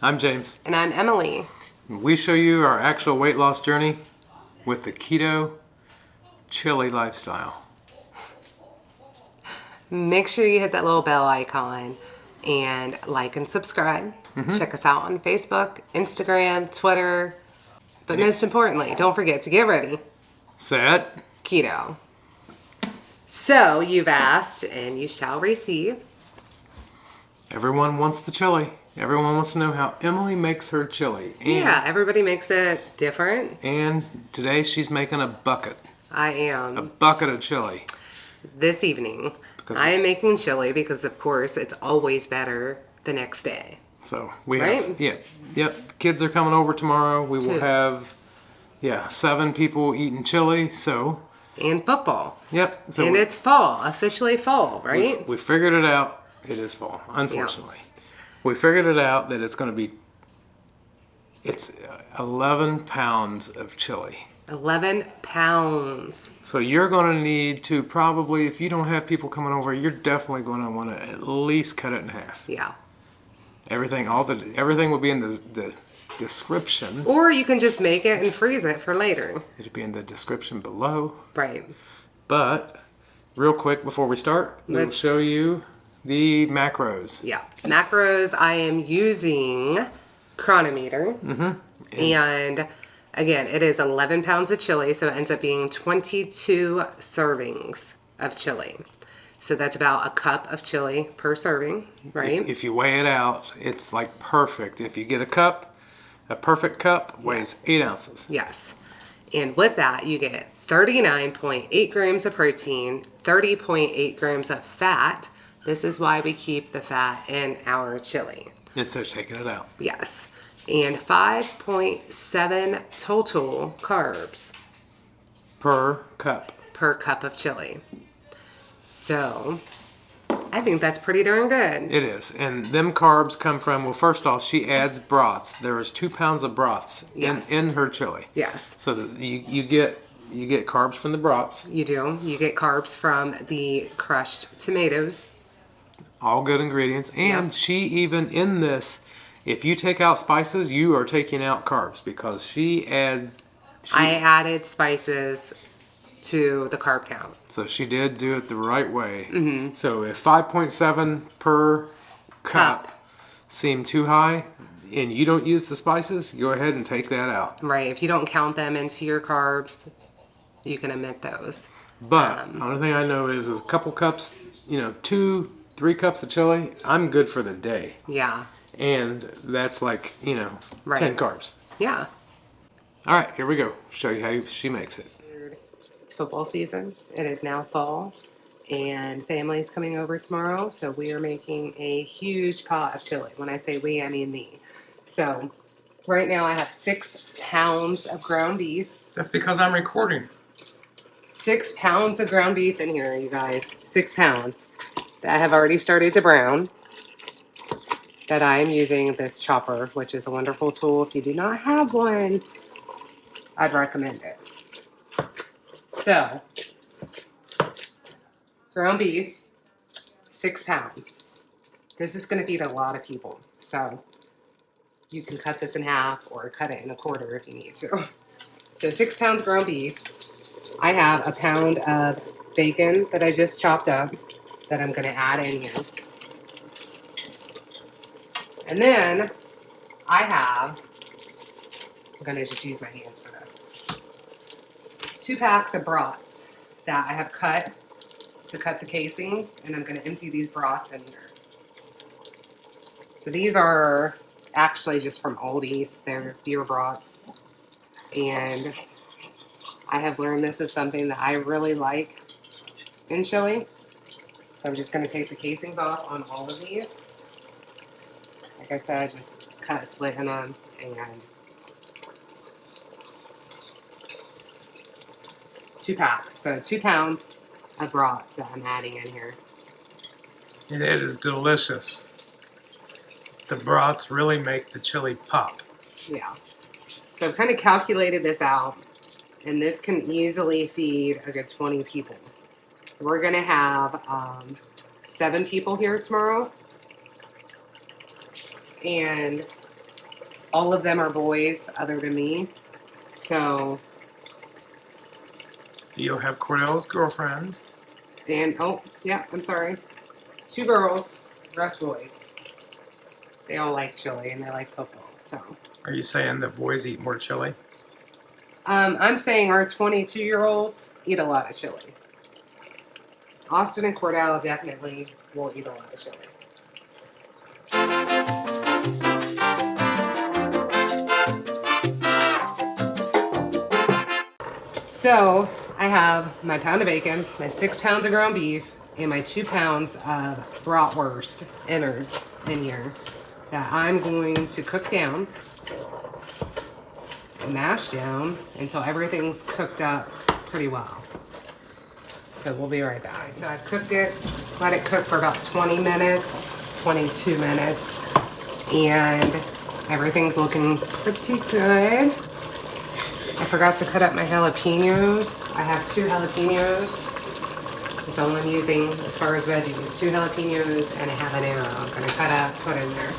I'm James. And I'm Emily. We show you our actual weight loss journey with the keto chili lifestyle. Make sure you hit that little bell icon and like and subscribe. Check us out on Facebook, Instagram, Twitter. But most importantly, don't forget to get ready. Set. Keto. So you've asked and you shall receive. Everyone wants the chili. Everyone wants to know how Emily makes her chili. And, Yeah, everybody makes it different. And today she's making a bucket. I A am. bucket of chili. This evening, I am making chili because, of course, it's always better the next day. So we Right? have, yep. The kids are coming over tomorrow. We will 2. have, 7 people eating chili. So, And football. yep. So And it's fall, officially fall, right? we figured it out. It is fall, unfortunately. We figured it out that it's going to be, it's 11 pounds of chili. 11 pounds. So you're going to need to probably, if you don't have people coming over, you're definitely going to want to at least cut it in half. Yeah. Everything will be in the description. Or you can just make it and freeze it for later. It'll be in the description below. Right. But real quick before we start, we'll show you the macros. Yeah. Macros, I am using Chronometer. And again, it is 11 pounds of chili, so it ends up being 22 servings of chili. So that's about a cup of chili per serving, right? If you weigh it out, it's like perfect. If you get a perfect cup weighs 8 ounces. Yes. And with that, you get 39.8 grams of protein, 30.8 grams of fat. This is why we keep the fat in our chili. Instead of taking it out. Yes. And 5.7 total carbs Per cup. per cup of chili. So, I think that's pretty darn good. It is. And them carbs come from, well, first off, she adds broths. There is 2 pounds of broths Yes. in her chili. Yes, So that you get carbs from the broths. you do. You get carbs from the crushed tomatoes. All good ingredients. And she even in this, if you take out spices, you are taking out carbs because I added spices to the carb count. So she did do it the right way. So if 5.7 per cup seemed too high and you don't use the spices, go ahead and take that out. Right. If you don't count them into your carbs, you can omit those. But the only thing I know is a couple cups, 2-3 cups of chili, I'm good for the day. Yeah. And that's like, 10 carbs. Yeah. All right, here we go. Show you how she makes it. It's football season. It is now fall, and family's coming over tomorrow, so we are making a huge pot of chili. When I say we, I mean me. So right now I have 6 pounds of ground beef. That's because I'm recording. 6 pounds of ground beef in here, you guys. 6 pounds that have already started to brown. That I am using this chopper, which is a wonderful tool. If you do not have one, I'd recommend it. So, ground beef, 6 pounds. This is going to feed a lot of people. So, you can cut this in half or cut it in a quarter if you need to. So, 6 pounds ground beef. I have a pound of bacon that I just chopped up that I'm going to add in here. And then I'm going to just use my hands for this. 2 packs of brats that I have cut to cut the casings, and I'm going to empty these brats in here. So these are actually just from Aldi. They're beer brats. And I have learned this is something that I really like in chili. So I'm just going to take the casings off on all of these. Like I said, just cut a slit in them and 2 packs. So 2 pounds of brats that I'm adding in here. It is delicious. The brats really make the chili pop. Yeah. So I've kind of calculated this out, and this can easily feed a good 20 people. We're going to have 7 people here tomorrow. And All of them are boys other than me. So, You'll have Cordell's girlfriend. and oh, yeah, I'm sorry. 2 girls, rest boys. They all like chili and they like football. So, Are you saying that boys eat more chili? I'm saying our 22-year-olds eat a lot of chili. Austin and Cordell definitely will eat a lot of chili. So I have my pound of bacon, my 6 pounds of ground beef, and my 2 pounds of bratwurst innards in here that I'm going to cook down, mash down until everything's cooked up pretty well. So we'll be right back. So I've cooked it, let it cook for about 20 minutes, 22 minutes, and everything's looking pretty good. I forgot to cut up my jalapenos. I have 2 jalapenos. That's all I'm using as far as veggies. 2 jalapenos and a habanero. I'm gonna cut up, put in there.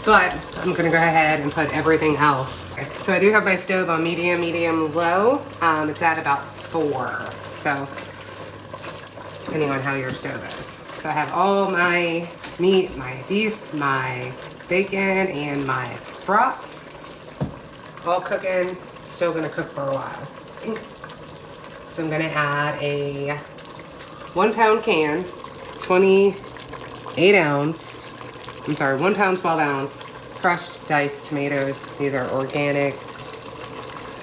But I'm gonna go ahead and put everything else. So I do have my stove on medium, low. It's at about 4. So depending on how your stove is. So I have all my meat, my beef, my bacon, and my brats all cooking. Still gonna cook for a while. So I'm gonna add a 1 pound can, 28 ounce, 1 pound, 12 ounce, crushed diced tomatoes. These are organic,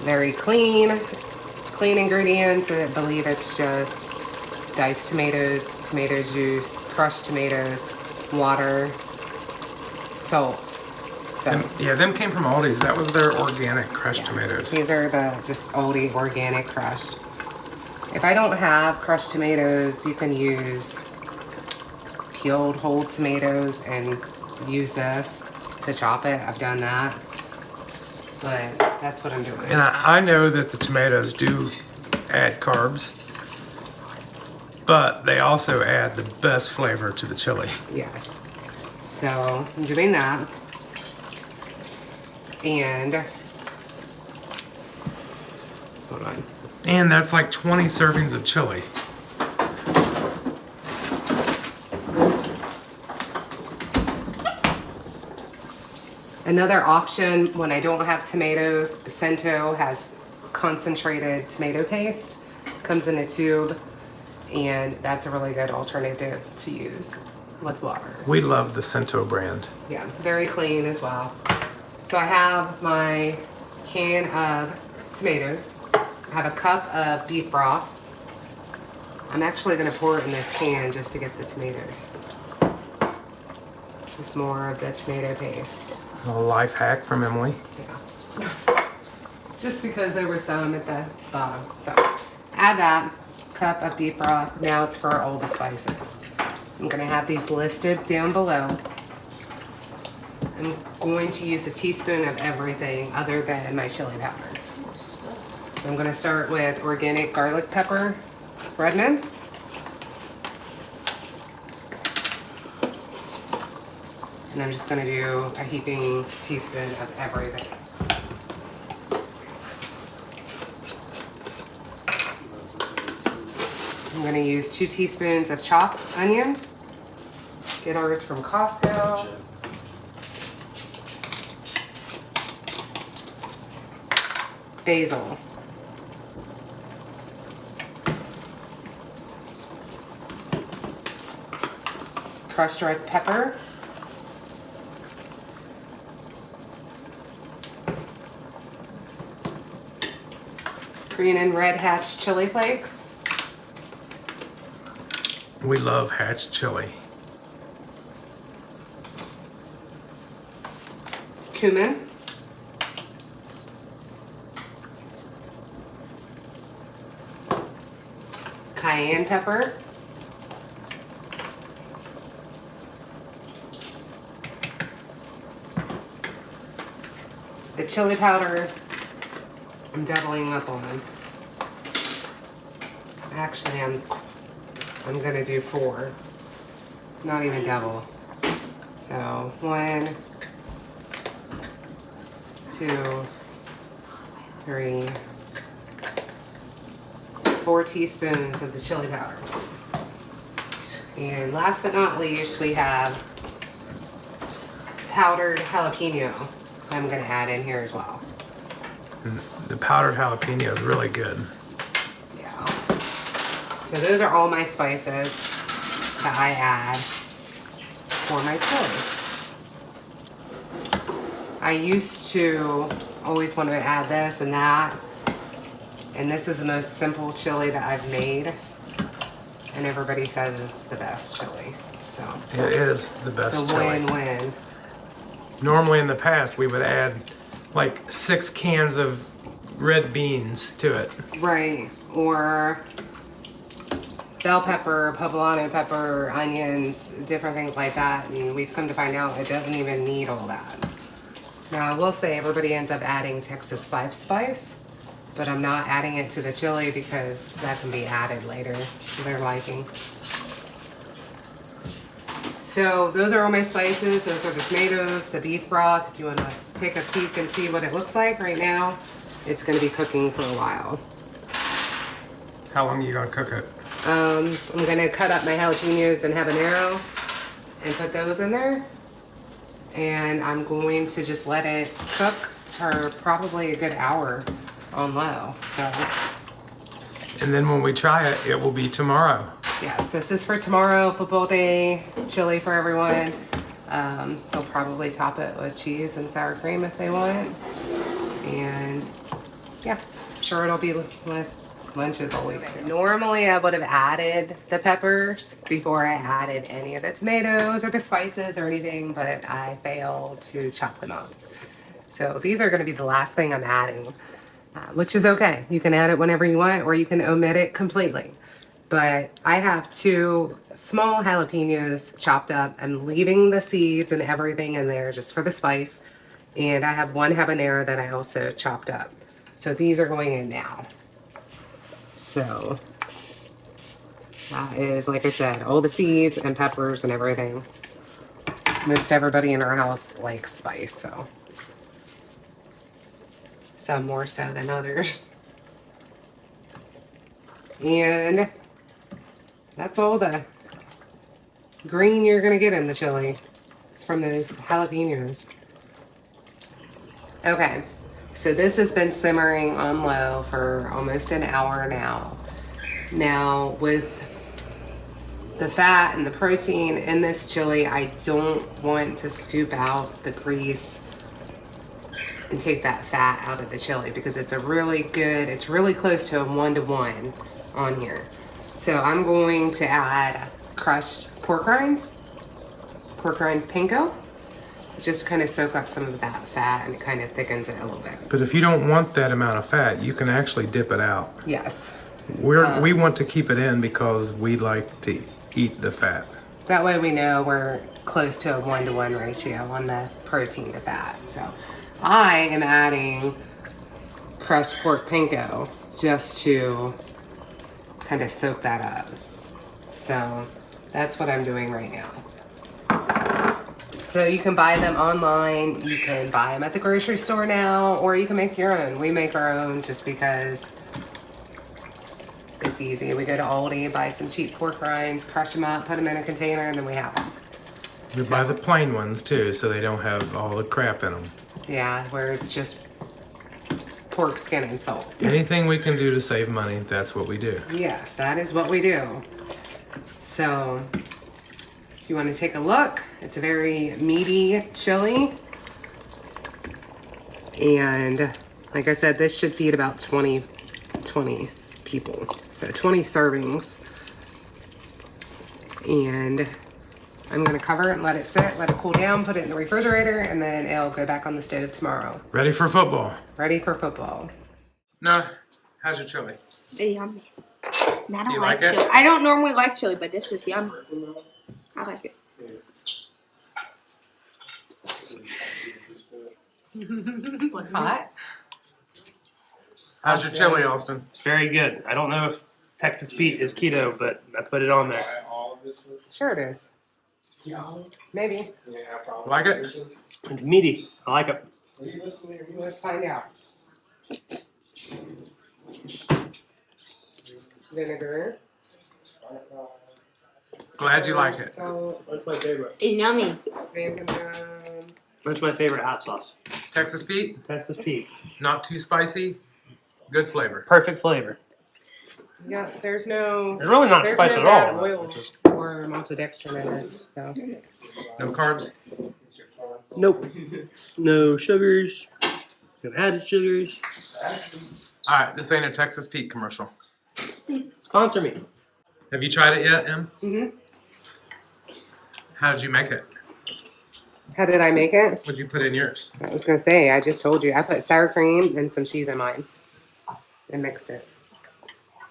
very clean ingredients. I believe it's just diced tomatoes, tomato juice, crushed tomatoes, water, salt. So, Them came from Aldi's. That was their organic crushed tomatoes. These are the just Aldi organic crushed. If I don't have crushed tomatoes, you can use peeled whole tomatoes and use this to chop it. I've done that. But that's what I'm doing. And I know that the tomatoes do add carbs, but they also add the best flavor to the chili. Yes. So I'm doing that. And hold on. And that's like 20 servings of chili. Another option when I don't have tomatoes, Cento has concentrated tomato paste. Comes in a tube, and that's a really good alternative to use with water. We love the Cento brand. Yeah, very clean as well. So I have my can of tomatoes. I have a cup of beef broth. I'm actually gonna pour it in this can just to get the tomatoes. Just more of the tomato paste. A life hack from Emily. Yeah. Just because there were some at the bottom. So add that cup of beef broth. Now it's for all the spices. I'm gonna have these listed down below. I'm going to use a teaspoon of everything other than my chili powder. So I'm gonna start with organic garlic pepper red mince. And I'm just gonna do a heaping teaspoon of everything. I'm gonna use 2 teaspoons of chopped onion. Get ours from Costco. Basil. Crushed red pepper. Green and red hatch chili flakes. We love hatch chili. Cumin. Cayenne pepper. The chili powder, I'm doubling up on. Actually, I'm gonna do 4, not even double. So 1, 2, 3, 4 teaspoons of the chili powder. And last but not least, we have powdered jalapeno I'm going to add in here as well. The powdered jalapeno is really good. Yeah. So those are all my spices that I add for my chili. I used to always want to add this and that. And this is the most simple chili that I've made. And everybody says it's the best chili. So it is the best it's a chili. win-win. Normally in the past we would add like 6 cans of red beans to it. Right. Or bell pepper, poblano pepper, onions, different things like that. And we've come to find out it doesn't even need all that. Now I will say everybody ends up adding Texas 5 spice. But I'm not adding it to the chili because that can be added later to their liking. So those are all my spices. Those are the tomatoes, the beef broth. If you want to take a peek and see what it looks like right now, it's going to be cooking for a while. How long are you going to cook it? I'm going to cut up my jalapenos and habanero and put those in there. And I'm going to just let it cook for probably a good hour on low. So, and then when we try it, it will be tomorrow. Yes, this is for tomorrow, football day, chili for everyone. They'll probably top it with cheese and sour cream if they want. And yeah, I'm sure it'll be with lunches all week too. Normally I would have added the peppers before I added any of the tomatoes or the spices or anything, but I failed to chop them up. So these are going to be the last thing I'm adding. Which is okay. You can add it whenever you want, or you can omit it completely. But I have 2 small jalapenos chopped up. I'm leaving the seeds and everything in there just for the spice. And I have 1 habanero that I also chopped up. So these are going in now. So that is, like I said, all the seeds and peppers and everything. Most everybody in our house likes spice, so. Some more so than others. And that's all the green you're gonna get in the chili. It's from those jalapenos. Okay, so this has been simmering on low for almost an hour now. Now with the fat and the protein in this chili, I don't want to scoop out the grease and take that fat out of the chili because it's a really good, it's really close to a 1-to-1 on here. So I'm going to add crushed pork rinds, pork rind panko, just kind of soak up some of that fat and it kind of thickens it a little bit. But if you don't want that amount of fat, you can actually dip it out. Yes. We want to keep it in because we like to eat the fat. That way we know we're close to a 1-to-1 ratio on the protein to fat. So I am adding crushed pork panko just to kind of soak that up. So that's what I'm doing right now. So you can buy them online, you can buy them at the grocery store now, or you can make your own. We make our own just because it's easy. We go to Aldi, buy some cheap pork rinds, crush them up, put them in a container, and then we have them. You buy the plain ones too, so they don't have all the crap in them. Yeah, where it's just pork skin and salt. Anything we can do to save money, that's what we do. Yes, that is what we do. So, if you want to take a look, it's a very meaty chili. And like I said, this should feed about 20 people. So 20 servings. And I'm gonna cover it and let it sit, let it cool down, put it in the refrigerator, and then it'll go back on the stove tomorrow. Ready for football. Ready for football. No, how's your chili? It's yummy. And I don't You like like it? chili. I don't normally like chili, but this was yummy. I like it. Was hot? How's your chili, Austin? It's very good. I don't know if Texas Pete is keto, but I put it on there. Sure it is. Maybe. Like it? It's meaty. I like it. Let's find out. Vinegar. Glad you like it. Salt. That's my favorite. Yummy. Cinnamon. That's my favorite hot sauce. Texas Pete, Texas Pete. not too spicy, good flavor. Perfect flavor. Yeah, there's no. It's really not There's spicy no at bad all. oils or maltodextrin in it. So. No carbs. Nope. No sugars. No added sugars. All right, this ain't a Texas Pete commercial. Sponsor me. Have you tried it yet, Em? Mhm. How did you make it? How did I make it? What'd you put in yours? I was gonna say, I just told you. I put sour cream and some cheese in mine and mixed it.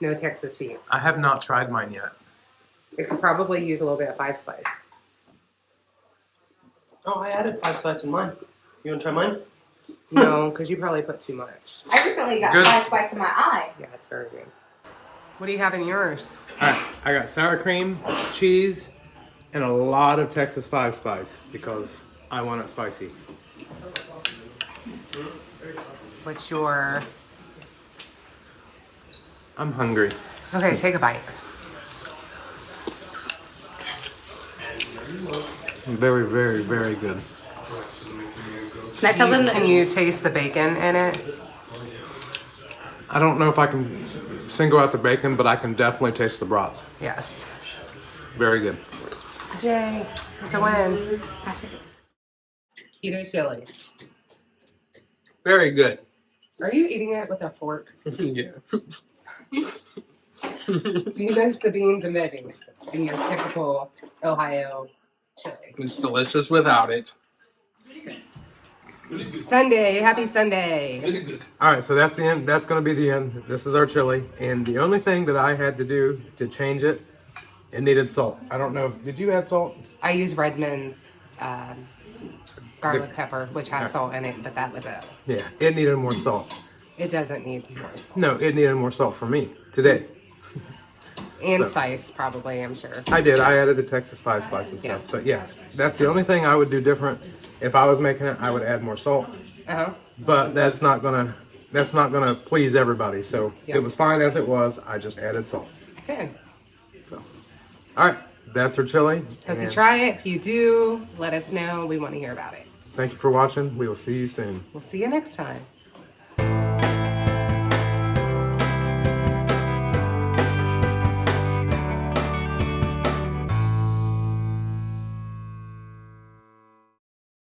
No Texas Pete. I have not tried mine yet. You could probably use a little bit of 5 spice. Oh, I added 5 slices in mine. You want to try mine? No, because you probably put too much. I recently got Good. 5 spice in my eye. Yeah, it's very good. What do you have in yours? All right, I got sour cream, cheese, and a lot of Texas 5 spice because I want it spicy. What's your... I'm hungry. Okay, take a bite. Very, very, very good. Can I tell them Can that? you taste the bacon in it? I don't know if I can single out the bacon, but I can definitely taste the broth. Yes. Very good. Yay, it's a win. Keto chili. Very good. Are you eating it with a fork? Yeah. Do you miss the beans and veggies in your typical Ohio chili? It's delicious without it. Sunday, happy Sunday. All right, so that's the end. That's going to be the end. This is our chili, and the only thing that I had to do to change it, it needed salt. I don't know. Did you add salt? I use Redmond's garlic pepper, which has salt in it, but that was it. Yeah, it needed more salt. It doesn't need more salt. No, it needed more salt for me today. And So- spice, probably, I'm sure. I did. I added the Texas 5 spice and stuff. Yeah. But yeah, that's the only thing I would do different. If I was making it, I would add more salt. Uh-huh. But that's not gonna please everybody. So Yeah. it was fine as it was. I just added salt. Good. All right, that's our chili. Hope you and try it. If you do, let us know. We want to hear about it. Thank you for watching. We will see you soon. We'll see you next time.